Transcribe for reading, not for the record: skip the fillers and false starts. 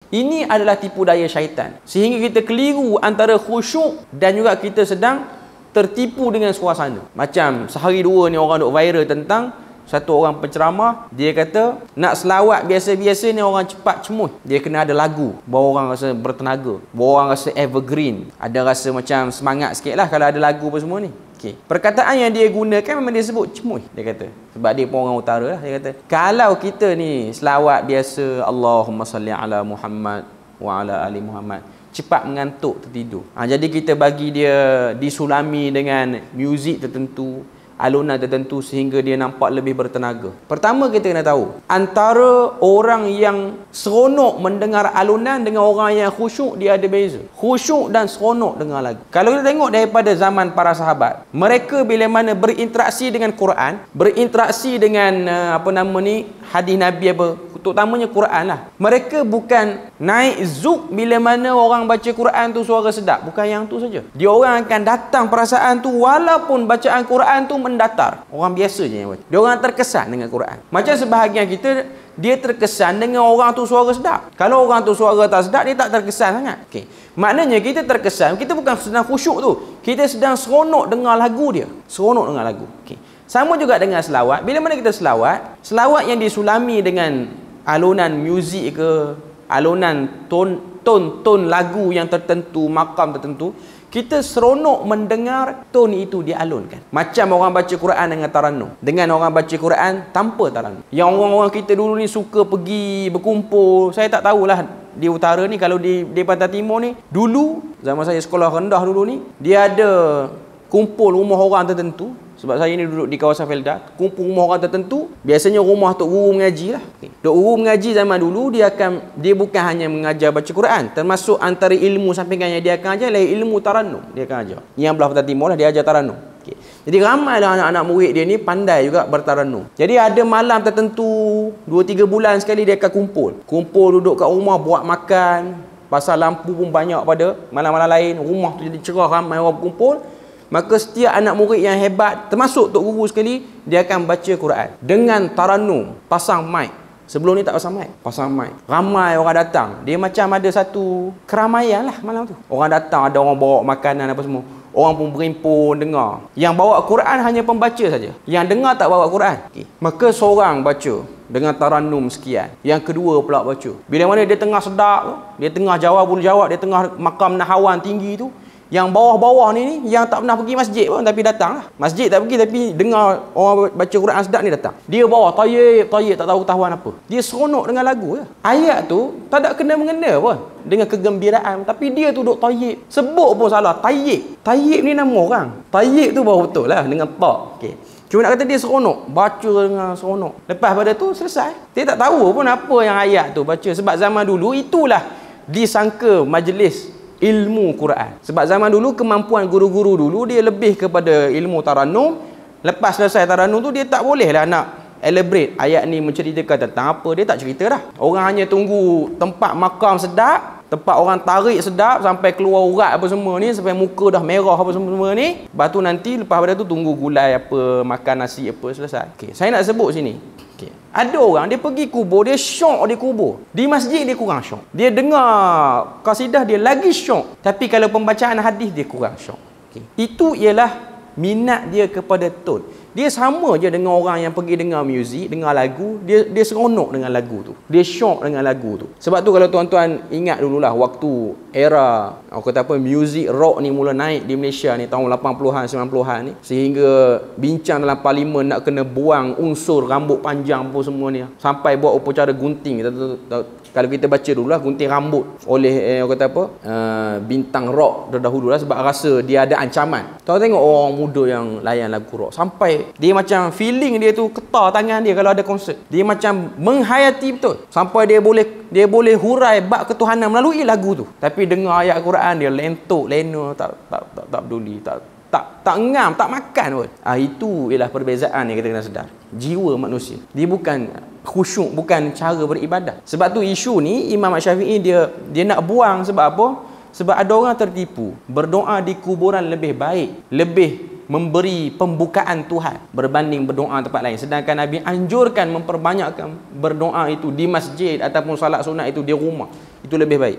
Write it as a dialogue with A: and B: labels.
A: Ini adalah tipu daya syaitan. Sehingga kita keliru antara khusyuk dan juga kita sedang tertipu dengan suasana. Macam sehari dua ni orang duk viral tentang satu orang penceramah, dia kata nak selawat biasa-biasa ni orang cepat cemuh. Dia kena ada lagu, baru orang rasa bertenaga, baru orang rasa evergreen, ada rasa macam semangat sikit lah kalau ada lagu apa semua ni. Okay. Perkataan yang dia gunakan memang dia sebut cemuh, dia kata. Sebab dia pun orang utara lah, dia kata. Kalau kita ni selawat biasa, Allahumma salli ala Muhammad wa ala ali Muhammad, cepat mengantuk, tertidur. Jadi kita bagi dia disulami dengan muzik tertentu, alunan tertentu sehingga dia nampak lebih bertenaga. Pertama kita kena tahu, antara orang yang seronok mendengar alunan dengan orang yang khusyuk, dia ada beza. Khusyuk dan seronok dengar lagu. Kalau kita tengok daripada zaman para sahabat, mereka bila mana berinteraksi dengan Quran, berinteraksi dengan hadis Nabi apa, terutamanya Quran lah. Mereka bukan naik zuk bila mana orang baca Quran tu suara sedap. Bukan yang tu saja. Dia orang akan datang perasaan tu walaupun bacaan Quran tu mendatar. Orang biasa je yang baca. Dia orang terkesan dengan Quran. Macam sebahagian kita, dia terkesan dengan orang tu suara sedap. Kalau orang tu suara tak sedap, dia tak terkesan sangat. Okay. Maknanya kita terkesan, kita bukan sedang khusyuk tu. Kita sedang seronok dengar lagu dia. Seronok dengar lagu. Okay. Sama juga dengan selawat. Bila mana kita selawat, selawat yang disulami dengan alunan muzik ke, alunan ton lagu yang tertentu, makam tertentu, kita seronok mendengar ton itu dialunkan. Macam orang baca Quran dengan tarannum, dengan orang baca Quran tanpa tarannum. Yang orang-orang kita dulu ni suka pergi berkumpul, saya tak tahulah di utara ni, kalau di Pantai Timur ni, dulu zaman saya sekolah rendah dulu ni, dia ada kumpul rumah orang tertentu. Sebab saya ni duduk di kawasan Felda, kumpul rumah orang tertentu, biasanya rumah Tok Guru mengaji lah. Tok Guru mengaji zaman dulu, dia bukan hanya mengajar baca Quran, termasuk antara ilmu sampingannya dia akan ajar lain ilmu tarannum, dia akan ajar. Yang belah Pantai Timur lah, dia ajar tarannum. Okay. Jadi ramailah anak-anak murid dia ni pandai juga bertarannum. Jadi ada malam tertentu 2-3 bulan sekali dia akan kumpul duduk kat rumah buat makan, pasal lampu pun banyak pada malam-malam lain, rumah tu jadi cerah, ramai orang berkumpul. Maka setiap anak murid yang hebat, termasuk Tok Guru sekali, dia akan baca Quran dengan tarannum, pasang mic. Sebelum ni tak pasang mic, pasang mic. Ramai orang datang. Dia macam ada satu keramaian lah malam tu. Orang datang, ada orang bawa makanan apa semua. Orang pun berimpun dengar. Yang bawa Quran hanya pembaca saja. Yang dengar tak bawa Quran. Okay. Maka seorang baca dengan tarannum sekian. Yang kedua pula baca. Bila mana dia tengah sedap tu, dia tengah jawab, dia tengah makam nahawan tinggi tu, yang bawah-bawah ni yang tak pernah pergi masjid pun tapi datang lah. Masjid tak pergi tapi dengar orang baca Quran sedap ni datang. Dia bawa tayyib tak tahu tahuan apa. Dia seronok dengan lagu je. Ayat tu tak ada kena-mengena pun dengan kegembiraan, tapi dia tu duk tayyib. Sebut pun salah, tayyib. Tayyib ni nama orang. Tayyib tu baru betul lah dengan ta. Okey. Cuma nak kata dia seronok, baca dengan seronok. Lepas pada tu selesai. Dia tak tahu pun apa yang ayat tu baca. Sebab zaman dulu itulah disangka majlis ilmu Quran. Sebab zaman dulu kemampuan guru-guru dulu dia lebih kepada ilmu tarannum. Lepas selesai tarannum tu dia tak boleh lah nak elaborate ayat ni menceritakan tentang apa, dia tak cerita dah. Orang hanya tunggu tempat makam sedap, tempat orang tarik sedap sampai keluar urat apa semua ni, sampai muka dah merah apa semua ni. Lepas tu nanti lepas pada tu tunggu gulai apa, makan nasi apa, selesai. Okay, saya nak sebut sini. Okay. Ada orang dia pergi kubur, dia syok di kubur. Di masjid dia kurang syok. Dia dengar qasidah dia lagi syok. Tapi kalau pembacaan hadis dia kurang syok. Okay. Itu ialah minat dia kepada tone. Dia sama je dengan orang yang pergi dengar muzik, dengar lagu, dia seronok dengan lagu tu. Dia syok dengan lagu tu. Sebab tu kalau tuan-tuan ingat dululah waktu era muzik rock ni mula naik di Malaysia ni tahun 80-an 90-an ni, sehingga bincang dalam parlimen nak kena buang unsur rambut panjang apa semua ni, sampai buat upacara gunting. Kalau kita baca dululah gunting rambut oleh bintang rock terdahulu lah, sebab rasa dia ada ancaman. Tuan tengok orang muda yang layan lagu rock, sampai dia macam feeling dia tu ketar tangan dia kalau ada konsert. Dia macam menghayati betul. Sampai dia boleh hurai bab ketuhanan melalui lagu tu. Tapi dengar ayat Quran dia lentok, lena, tak peduli, tak ngam, tak makan pun. Itu ialah perbezaan yang kita kena sedar. Jiwa manusia. Dia bukan khusyuk, bukan cara beribadah. Sebab tu isu ni Imam Syafi'i dia nak buang. Sebab apa? Sebab ada orang tertipu. Berdoa di kuburan lebih baik, lebih memberi pembukaan Tuhan berbanding berdoa tempat lain. Sedangkan Nabi anjurkan memperbanyakkan berdoa itu di masjid ataupun salat sunat itu di rumah. Itu lebih baik.